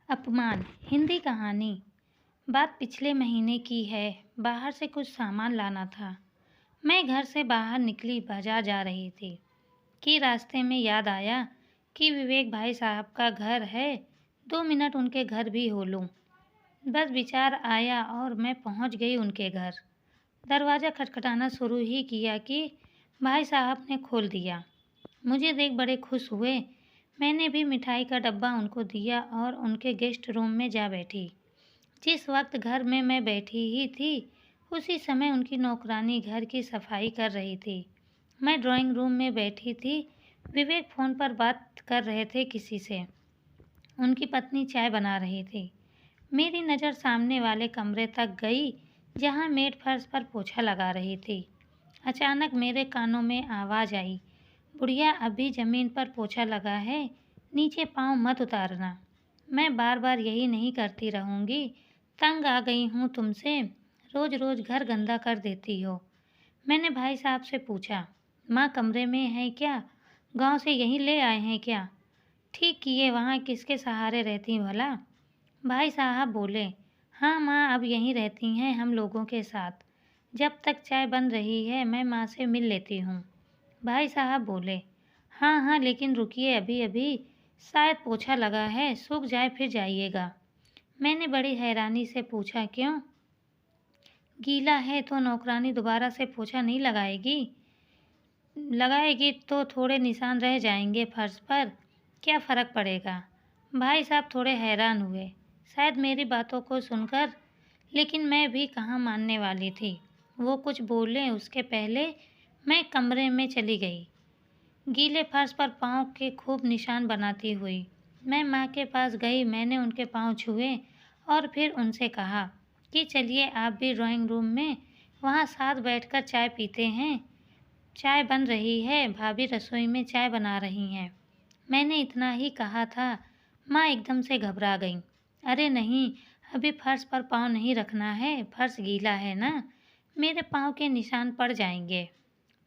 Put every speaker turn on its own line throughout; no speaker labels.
अपमान हिंदी कहानी। बात पिछले महीने की है। बाहर से कुछ सामान लाना था। मैं घर से बाहर निकली, बाजार जा रही थी कि रास्ते में याद आया कि विवेक भाई साहब का घर है, 2 मिनट उनके घर भी हो लूं। बस विचार आया और मैं पहुंच गई उनके घर। दरवाज़ा खटखटाना शुरू ही किया कि भाई साहब ने खोल दिया। मुझे देख बड़े खुश हुए। मैंने भी मिठाई का डब्बा उनको दिया और उनके गेस्ट रूम में जा बैठी। जिस वक्त घर में मैं बैठी ही थी, उसी समय उनकी नौकरानी घर की सफाई कर रही थी। मैं ड्राइंग रूम में बैठी थी। विवेक फ़ोन पर बात कर रहे थे किसी से। उनकी पत्नी चाय बना रही थी। मेरी नज़र सामने वाले कमरे तक गई, जहाँ मेड फर्श पर पोछा लगा रही थी। अचानक मेरे कानों में आवाज़ आई, बुढ़िया अभी ज़मीन पर पोछा लगा है, नीचे पाँव मत उतारना। मैं बार बार यही नहीं करती रहूँगी। तंग आ गई हूँ तुमसे, रोज़ रोज़ घर गंदा कर देती हो। मैंने भाई साहब से पूछा, माँ कमरे में है क्या? गांव से यहीं ले आए हैं क्या? ठीक किए, वहाँ किसके सहारे रहती भला? भाई साहब बोले, हाँ माँ, अब यहीं रहती हैं हम लोगों के साथ। जब तक चाय बन रही है मैं माँ से मिल लेती हूँ। भाई साहब बोले, हाँ हाँ, लेकिन रुकिए, अभी अभी शायद पोछा लगा है, सूख जाए फिर जाइएगा। मैंने बड़ी हैरानी से पूछा, क्यों? गीला है तो नौकरानी दोबारा से पोछा नहीं लगाएगी? लगाएगी तो थोड़े निशान रह जाएंगे फर्श पर, क्या फ़र्क पड़ेगा? भाई साहब थोड़े हैरान हुए, शायद मेरी बातों को सुनकर, लेकिन मैं भी कहाँ मानने वाली थी। वो कुछ बोले उसके पहले मैं कमरे में चली गई। गीले फर्श पर पाँव के खूब निशान बनाती हुई मैं माँ के पास गई। मैंने उनके पाँव छुए और फिर उनसे कहा कि चलिए आप भी ड्राइंग रूम में, वहाँ साथ बैठकर चाय पीते हैं। चाय बन रही है, भाभी रसोई में चाय बना रही हैं। मैंने इतना ही कहा था। माँ एकदम से घबरा गई। अरे नहीं, अभी फर्श पर पाँव नहीं रखना है, फर्श गीला है ना, मेरे पाँव के निशान पड़ जाएंगे।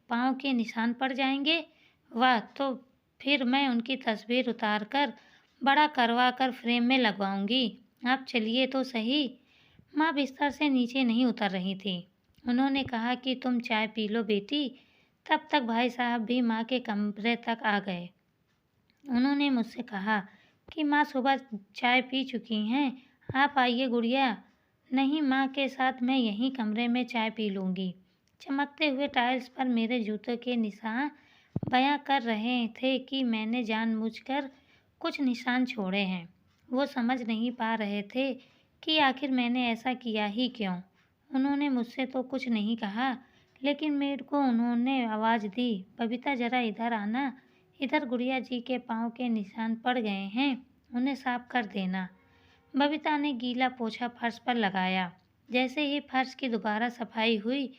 पाँव के निशान पड़ जाएंगे? वाह, तो फिर मैं उनकी तस्वीर उतार कर बड़ा करवा कर फ्रेम में लगवाऊंगी। आप चलिए तो सही। माँ बिस्तर से नीचे नहीं उतर रही थी। उन्होंने कहा कि तुम चाय पी लो बेटी। तब तक भाई साहब भी माँ के कमरे तक आ गए। उन्होंने मुझसे कहा कि माँ सुबह चाय पी चुकी हैं, आप आइए गुड़िया। नहीं, माँ के साथ मैं यहीं कमरे में चाय पी लूँगी। चमकते हुए टाइल्स पर मेरे जूतों के निशान बयां कर रहे थे कि मैंने जानबूझकर कुछ निशान छोड़े हैं। वो समझ नहीं पा रहे थे कि आखिर मैंने ऐसा किया ही क्यों। उन्होंने मुझसे तो कुछ नहीं कहा, लेकिन मेड को उन्होंने आवाज़ दी, बबीता ज़रा इधर आना, इधर गुड़िया जी के पाँव के निशान पड़ गए हैं, उन्हें साफ कर देना। बबीता ने गीला पोछा फर्श पर लगाया। जैसे ही फर्श की दोबारा सफाई हुई,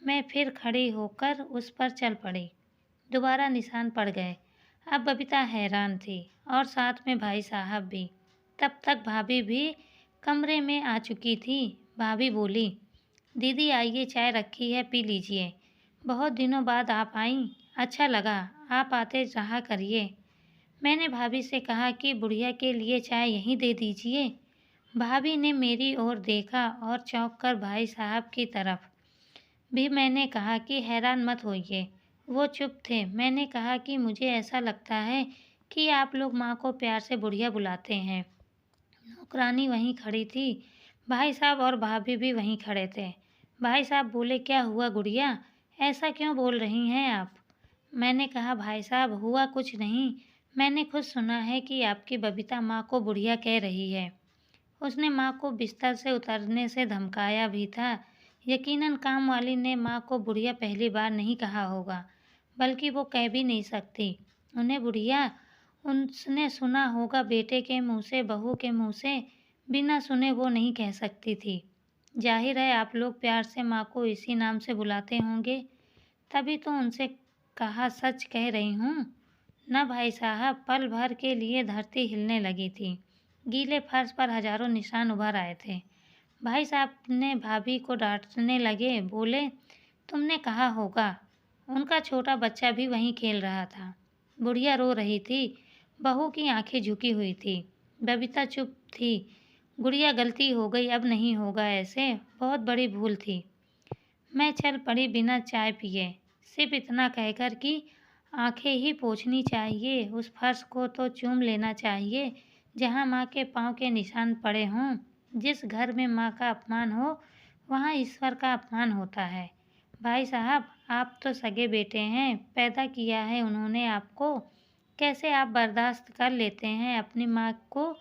मैं फिर खड़ी होकर उस पर चल पड़ी। दोबारा निशान पड़ गए। अब बबीता हैरान थी और साथ में भाई साहब भी। तब तक भाभी भी कमरे में आ चुकी थी। भाभी बोली, दीदी आइए, चाय रखी है, पी लीजिए। बहुत दिनों बाद आप आईं, अच्छा लगा, आप आते रहा करिए। मैंने भाभी से कहा कि बुढ़िया के लिए चाय यहीं दे दीजिए। भाभी ने मेरी ओर देखा और चौंक कर भाई साहब की तरफ भी मैंने कहा कि हैरान मत होइए। वो चुप थे। मैंने कहा कि मुझे ऐसा लगता है कि आप लोग माँ को प्यार से बुढ़िया बुलाते हैं। नौकरानी वहीं खड़ी थी। भाई साहब और भाभी भी वहीं खड़े थे। भाई साहब बोले, क्या हुआ गुड़िया, ऐसा क्यों बोल रही हैं आप? मैंने कहा, भाई साहब हुआ कुछ नहीं, मैंने खुद सुना है कि आपकी बबीता माँ को बुढ़िया कह रही है। उसने माँ को बिस्तर से उतरने से धमकाया भी था। यकीनन काम वाली ने माँ को बुढ़िया पहली बार नहीं कहा होगा, बल्कि वो कह भी नहीं सकती उन्हें बुढ़िया। उसने सुना होगा बेटे के मुँह से, बहू के मुँह से, बिना सुने वो नहीं कह सकती थी। जाहिर है आप लोग प्यार से माँ को इसी नाम से बुलाते होंगे, तभी तो उनसे कहा, सच कह रही हूँ ना भाई साहब। पल भर के लिए धरती हिलने लगी थी। गीले फर्श पर हजारों निशान उभर आए थे। भाई साहब ने भाभी को डांटने लगे, बोले, तुमने कहा होगा। उनका छोटा बच्चा भी वहीं खेल रहा था। बुढ़िया रो रही थी। बहू की आंखें झुकी हुई थी। बबीता चुप थी। गुड़िया, गलती हो गई, अब नहीं होगा ऐसे, बहुत बड़ी भूल थी। मैं चल पड़ी बिना चाय पिए, सिर्फ इतना कहकर कि आंखें ही पोंछनी चाहिए, उस फर्श को तो चूम लेना चाहिए जहाँ माँ के पाँव के निशान पड़े हों। जिस घर में माँ का अपमान हो, वहाँ ईश्वर का अपमान होता है। भाई साहब, आप तो सगे बेटे हैं, पैदा किया है उन्होंने आपको, कैसे आप बर्दाश्त कर लेते हैं अपनी माँ को